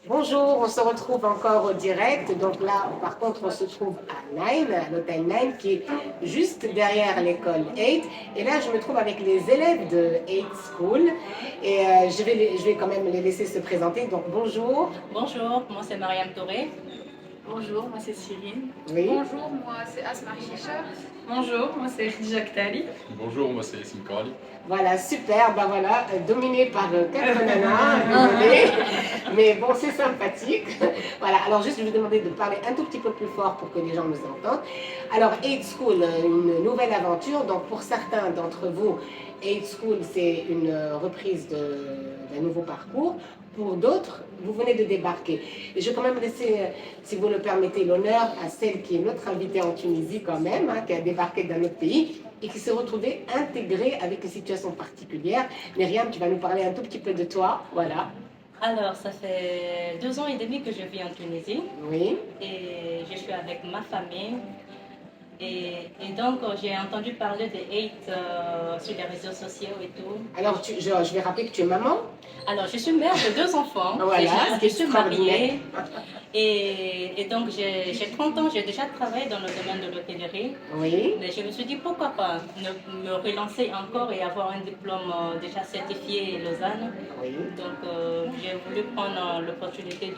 Bonjour, on se retrouve encore au direct. Donc là, par contre, on se trouve à Nine, à l'hôtel Nine, qui est juste derrière l'école 8. Et là, je me trouve avec les élèves de 8 School. Et je vais quand même les laisser se présenter. Donc bonjour. Bonjour, moi c'est Mariam Touré. Bonjour, moi c'est Cyrine. Oui. Bonjour, moi c'est Asma Fischer. Bonjour, moi c'est Khadija Ktali. Bonjour, moi c'est Yassine Korali. Voilà, super, ben voilà, dominé par quatre nanas, désolé, mais bon, c'est sympathique. Voilà, alors juste, je vais vous demander de parler un tout petit peu plus fort pour que les gens nous entendent. Alors, 8 School, une nouvelle aventure, donc pour certains d'entre vous, 8 School, c'est une reprise d'un nouveau parcours. Pour d'autres, vous venez de débarquer. Et je vais quand même laisser, si vous le permettez, l'honneur à celle qui est notre invitée en Tunisie quand même, qui a débarqué d'un autre pays et qui s'est retrouvée intégrée avec une situation particulière. Myriam, tu vas nous parler un tout petit peu de toi, voilà. Alors, ça fait 2 ans et demi que je vis en Tunisie Oui. et je suis avec ma famille. Et donc, j'ai entendu parler de Hate sur les réseaux sociaux et tout. Alors, je vais rappeler que tu es maman. Alors, je suis mère de 2 enfants. Voilà, Je suis mariée. Et donc, j'ai 30 ans, j'ai déjà travaillé dans le domaine de l'hôtellerie. Oui. Mais je me suis dit, pourquoi pas me relancer encore et avoir un diplôme déjà certifié Lausanne. Oui. Donc, j'ai voulu prendre l'opportunité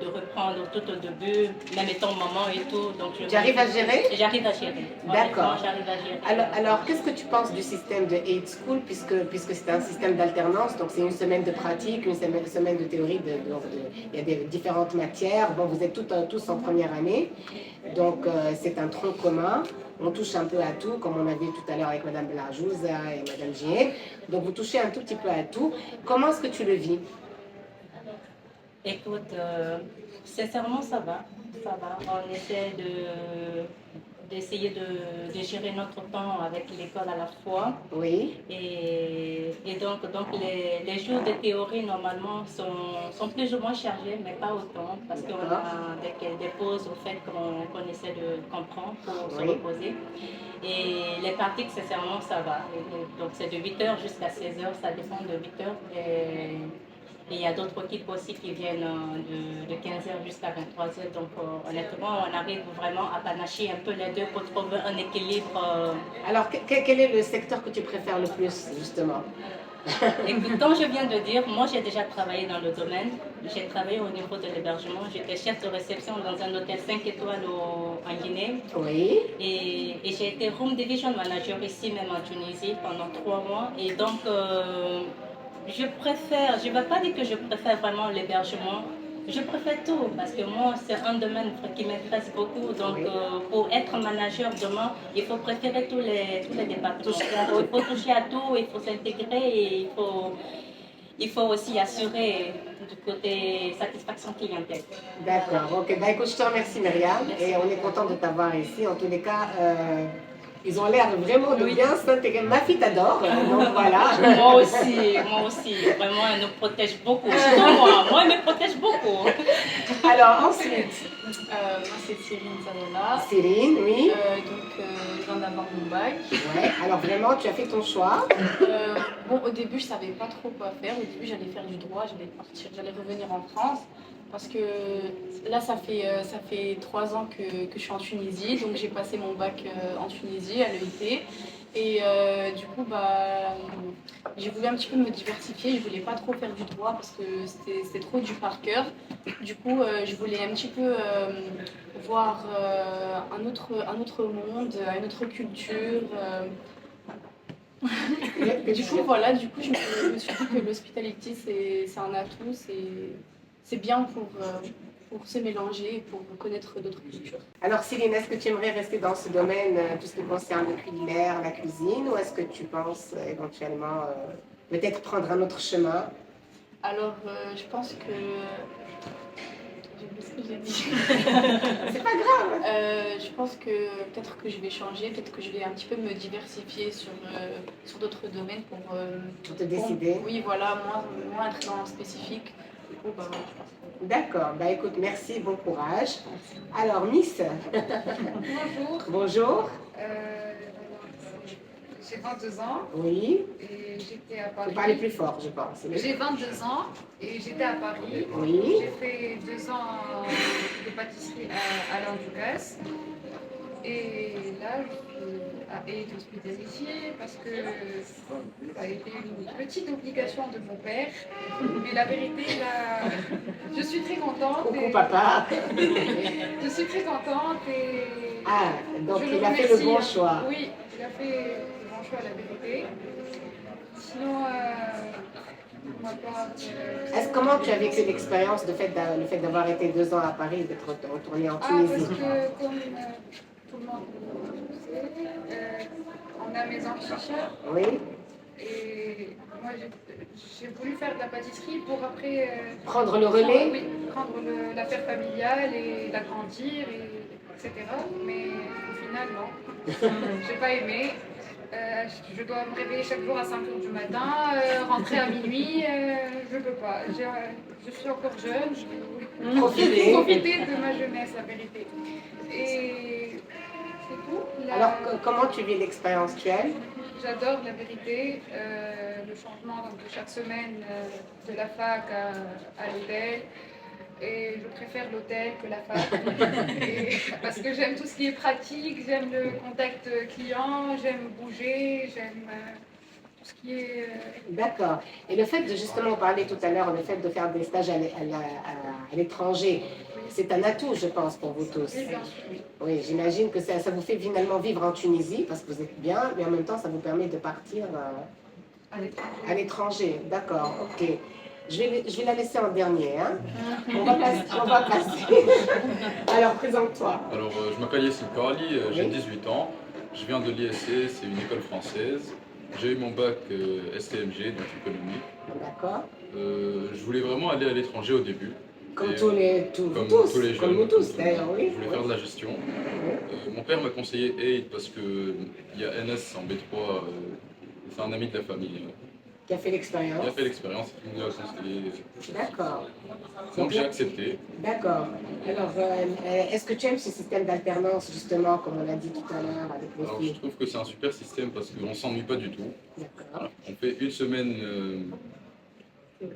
de reprendre tout au début, même étant maman et tout. Donc, Tu arrives à gérer? J'arrive à gérer. D'accord. J'arrive à gérer. Alors qu'est-ce que tu penses du système de 8 School, puisque c'est un système d'alternance, donc c'est une semaine de pratique, une semaine de théorie, il y a des différentes matières. Bon, vous êtes tous en première année, donc c'est un tronc commun. On touche un peu à tout, comme on a vu tout à l'heure avec Madame Belarjouza et Madame Gier. Donc vous touchez un tout petit peu à tout. Comment est-ce que tu le vis? Écoute, sincèrement, ça va. Ça va. On essaie d'essayer de gérer notre temps avec l'école à la fois. Oui. Et donc les jours de théorie, normalement, sont plus ou moins chargés, mais pas autant, parce qu'on a des pauses au fait qu'on essaie de comprendre pour se reposer. Et les pratiques, sincèrement, ça va. Donc c'est de 8h jusqu'à 16h, ça dépend de 8h. Et il y a d'autres équipes aussi qui viennent de 15h jusqu'à 23h. Donc honnêtement, on arrive vraiment à panacher un peu les deux pour trouver un équilibre. Alors quel est le secteur que tu préfères le plus, justement? Écoute, comme je viens de dire, moi j'ai déjà travaillé dans le domaine. J'ai travaillé au niveau de l'hébergement. J'étais chef de réception dans un hôtel 5 étoiles en Guinée. Oui. Et j'ai été Room Division Manager ici même en Tunisie pendant 3 mois. Et donc, je ne vais pas dire que je préfère vraiment l'hébergement. Je préfère tout parce que moi, c'est un domaine qui m'intéresse beaucoup. Donc, pour être manager demain, il faut préférer tous les départements. Il faut toucher à tout, il faut s'intégrer et il faut aussi assurer du côté satisfaction clientèle. D'accord, ok. Bah, écoute, je te remercie, Myriam, et on est content de t'avoir ici. En tous les cas, ils ont l'air vraiment de bien s'intégrer. Ma fille t'adore, donc voilà. Moi aussi. Vraiment, elle nous protège beaucoup. Surtout moi, elle me protège beaucoup. Alors, ensuite, Moi c'est Cyrine Sanola. Céline, oui. Je viens d'avoir mon bac. Ouais, alors vraiment, tu as fait ton choix. Bon, au début je savais pas trop quoi faire. Au début j'allais faire du droit, j'allais revenir en France. Parce que là ça fait 3 ans que je suis en Tunisie. Donc j'ai passé mon bac en Tunisie à l'EIT. Et du coup, j'ai voulu un petit peu me diversifier. Je voulais pas trop faire du droit parce que c'était trop du par cœur. Du coup, je voulais un petit peu voir un autre monde, une autre culture. Du coup, voilà, je me suis dit que l'hospitality, c'est un atout, c'est bien pour se mélanger, pour connaître d'autres cultures. Alors, Céline, est-ce que tu aimerais rester dans ce domaine, tout ce qui concerne le culinaire, la cuisine, ou est-ce que tu penses éventuellement peut-être prendre un autre chemin? Alors, je pense que... J'ai oublié ce que j'ai dit. C'est pas grave. Je pense que peut-être que je vais changer, peut-être que je vais un petit peu me diversifier sur d'autres domaines pour te décider. Oui, voilà, moins être dans le spécifique. Du coup, je pense. D'accord, bah écoute, merci, bon courage. Alors, Miss. Bonjour. Bonjour. J'ai 22 ans. Oui. Et j'étais à Paris. Vous parlez plus fort, je pense. J'ai 22 ans et j'étais à Paris. Oui. J'ai fait 2 ans de pâtisserie à Alain Ducasse. Et là, je suis à Aide Hospitality parce que ça a été une petite obligation de mon père. Mais la vérité, là, je suis très contente. Coucou papa. Je suis très contente et Ah, donc je il a fait le remercie, bon hein. choix. Oui, il a fait le bon choix, la vérité. Sinon, Comment tu as vécu l'expérience, le fait d'avoir été 2 ans à Paris et d'être retourné en parce Tunisie? que comme tout le monde le sait, on a maison chicha Oui, et moi j'ai voulu faire de la pâtisserie pour après prendre le relais? oui, prendre l'affaire familiale et l'agrandir, etc. Mais au final, non. J'ai pas aimé. Je dois me réveiller chaque jour à 5 heures du matin, rentrer à minuit, je peux pas. Je suis encore jeune, je veux profiter de ma jeunesse, la vérité. Et c'est tout. Alors, comment tu vis l'expérience? Tu aimes? J'adore la vérité, le changement de chaque semaine de la fac à l'hôtel. Et je préfère l'hôtel que la fac. Parce que j'aime tout ce qui est pratique, j'aime le contact client, j'aime bouger, j'aime tout ce qui est... D'accord. Et le fait de justement parler tout à l'heure, le fait de faire des stages à l'étranger, c'est un atout, je pense, pour vous tous. Oui, bien sûr. Oui, j'imagine que ça vous fait finalement vivre en Tunisie, parce que vous êtes bien, mais en même temps, ça vous permet de partir à l'étranger. D'accord, ok. Je vais la laisser en dernier. Hein. On va passer. Alors, présente-toi. Alors, je m'appelle Yassine Karli, j'ai Oui. 18 ans. Je viens de l'ISC, c'est une école française. J'ai eu mon bac STMG, donc économie. D'accord. Je voulais vraiment aller à l'étranger au début. Comme Et, tous les comme tous, tous les comme jeunes, nous tous tout le d'ailleurs, monde. oui. Je voulais faire de la gestion. Mon père m'a conseillé Aid parce qu'il y a NS en B3, c'est un ami de la famille. Qui a fait l'expérience. Il a fait l'expérience, il nous a conseillé. D'accord. Donc j'ai accepté. D'accord. Alors, est-ce que tu aimes ce système d'alternance, justement, comme on l'a dit tout à l'heure avec les Alors je filles? trouve que c'est un super système parce qu'on ne s'ennuie pas du tout. D'accord. On fait une semaine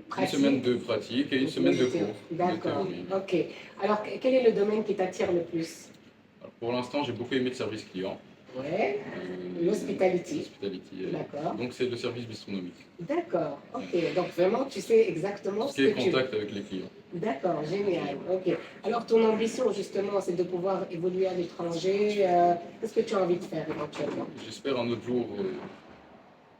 Pratique. Une semaine de pratique et une semaine de cours. D'accord. De théorie. Ok. Alors, quel est le domaine qui t'attire le plus? Alors, pour l'instant, j'ai beaucoup aimé le service client. Ouais. L'hospitality. L'hospitality, D'accord. donc c'est le service bistronomique. D'accord. Ok. Donc vraiment, tu sais exactement Ce ce qui est que tu veux. contact avec les clients. D'accord. Génial. Ok. Alors, ton ambition, justement, c'est de pouvoir évoluer à l'étranger. Qu'est-ce que tu as envie de faire éventuellement? J'espère un autre jour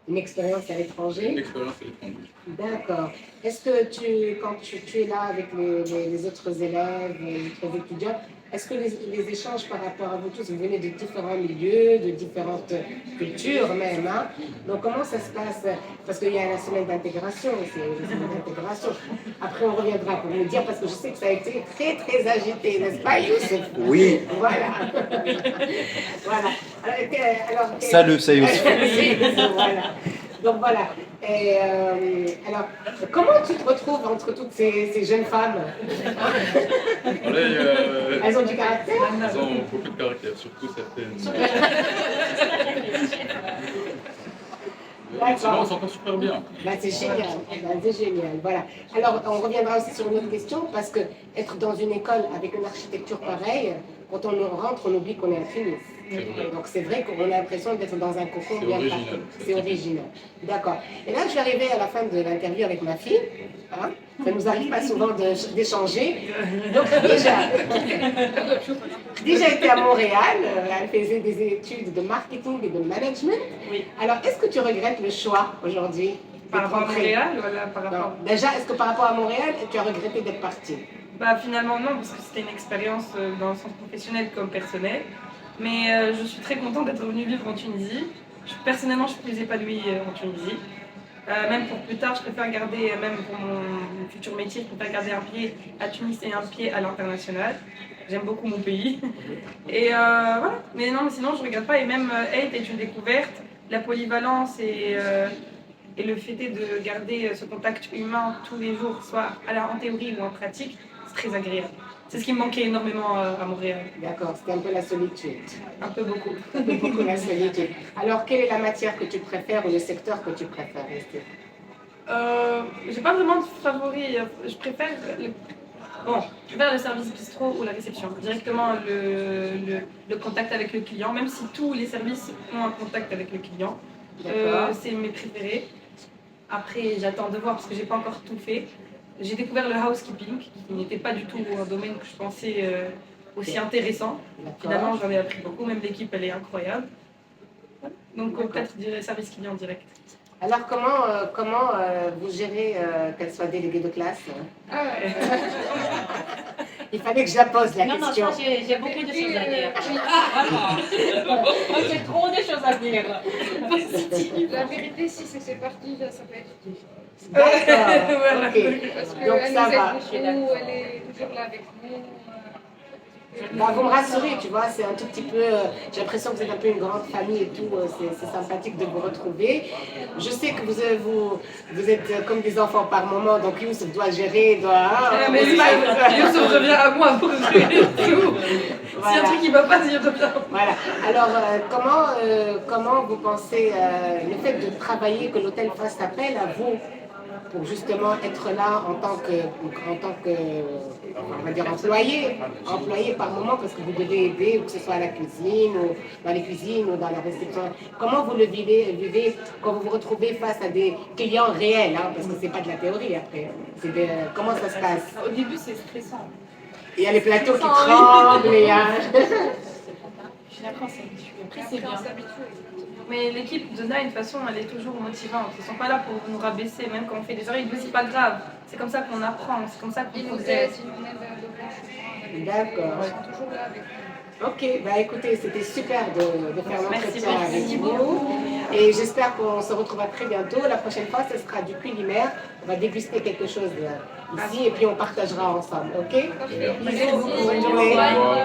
Une expérience à une l'étranger? expérience à l'étranger. D'accord. Est-ce que quand tu es là avec les autres élèves, les autres étudiants, est-ce que les échanges par rapport à vous tous, vous venez de différents milieux, de différentes cultures même, hein? Donc comment ça se passe? Parce qu'il y a la semaine d'intégration, c'est la semaine d'intégration. Après on reviendra pour nous dire, parce que je sais que ça a été très très agité, n'est-ce pas Youssef? Oui. Voilà. Voilà. Alors, Salut, c'est Youssef. Voilà. Donc voilà. Et, alors, comment tu te retrouves entre toutes ces jeunes femmes? Voilà, Elles ont du caractère? elles ont beaucoup de caractère, surtout certaines. Sinon, on s'entend super bien. Bah, c'est génial, bah, c'est génial, voilà. Alors, on reviendra aussi sur une autre question, parce que être dans une école avec une architecture pareille, quand on rentre, on oublie qu'on est à Tunis. C'est vrai. Donc c'est vrai qu'on a l'impression d'être dans un cocon C'est bien original, parfait. c'est C'est original. D'accord. Et là, je suis arrivée à la fin de l'interview avec ma fille. Hein. Ça ne nous arrive pas souvent d'échanger. Donc déjà été à Montréal, elle faisait des études de marketing et de management. Oui. Alors, est-ce que tu regrettes le choix aujourd'hui? Par d'être rapport à rentrée? Montréal, voilà, par rapport. Non. Déjà, est-ce que par rapport à Montréal, tu as regretté d'être partie? Bah finalement non, parce que c'était une expérience dans le sens professionnel comme personnel. Mais je suis très contente d'être venue vivre en Tunisie. Personnellement, je suis plus épanouie en Tunisie. Même pour plus tard, je préfère garder, même pour mon futur métier, je préfère garder un pied à Tunis et un pied à l'international. J'aime beaucoup mon pays. Et voilà. Mais non, mais sinon, je ne regrette pas. Et même Aid est une découverte. La polyvalence et le fait est de garder ce contact humain tous les jours, soit en théorie ou en pratique, c'est très agréable. C'est ce qui me manquait énormément à Montréal. D'accord, c'était un peu la solitude. Un peu beaucoup. Un peu beaucoup la solitude. Alors, quelle est la matière que tu préfères ou le secteur que tu préfères rester? J'ai pas vraiment de favori. Je préfère Bon, je préfère le service bistrot ou la réception. Directement le contact avec le client, même si tous les services ont un contact avec le client. D'accord. C'est mes préférés. Après, j'attends de voir parce que j'ai pas encore tout fait. J'ai découvert le housekeeping, qui n'était pas du tout un domaine que je pensais aussi intéressant. Finalement, j'en ai appris beaucoup, même l'équipe, elle est incroyable. Donc peut-être je dirais service client direct. Alors, comment vous gérez qu'elle soit déléguée de classe? Ah, Il fallait que je la pose la Non, question. ça, j'ai beaucoup de choses à dire. Vraiment. J'ai trop de choses à dire. la vérité, si c'est parti, ça peut être. D'accord, Voilà. ok. Parce Donc, qu'elle ça nous aide va. beaucoup, elle est toujours là avec nous. Bah, vous me rassurez, tu vois, c'est un tout petit peu. J'ai l'impression que vous êtes un peu une grande famille et tout, c'est sympathique de vous retrouver. Je sais que vous êtes comme des enfants par moment, donc Youssef doit gérer, doit. Mais Youssef revient à moi pour gérer tout. S'il y a un Voilà. truc qui va pas, il revient. Voilà. Alors, comment vous pensez le fait de travailler, que l'hôtel fasse appel à vous pour justement être là en tant que on va dire employé par moment parce que vous devez aider, que ce soit à la cuisine ou dans les cuisines ou dans la réception. Comment vous le vivez quand vous vous retrouvez face à des clients réels, hein, parce que c'est pas de la théorie après. Comment ça se passe? Au début, c'est stressant. Il y a les plateaux qui tremblent, il y a... Après, c'est bien. On s'habitue. Mais l'équipe de Nine, de toute façon, elle est toujours motivante. Ils sont pas là pour nous rabaisser, même quand on fait des erreurs. Ils disent c'est pas grave. C'est comme ça qu'on apprend, c'est comme ça qu'on Ils nous progresse. aident, ils nous aident de blanchiment. D'accord. Ils sont toujours là avec nous. Ok, bah écoutez, c'était super de faire Merci l'entretien avec vous. Et j'espère qu'on se retrouvera très bientôt. La prochaine fois, ce sera du culinaire. On va déguster quelque chose ici et puis on partagera ensemble, ok? Super. Bisous, bonne Au journée. revoir.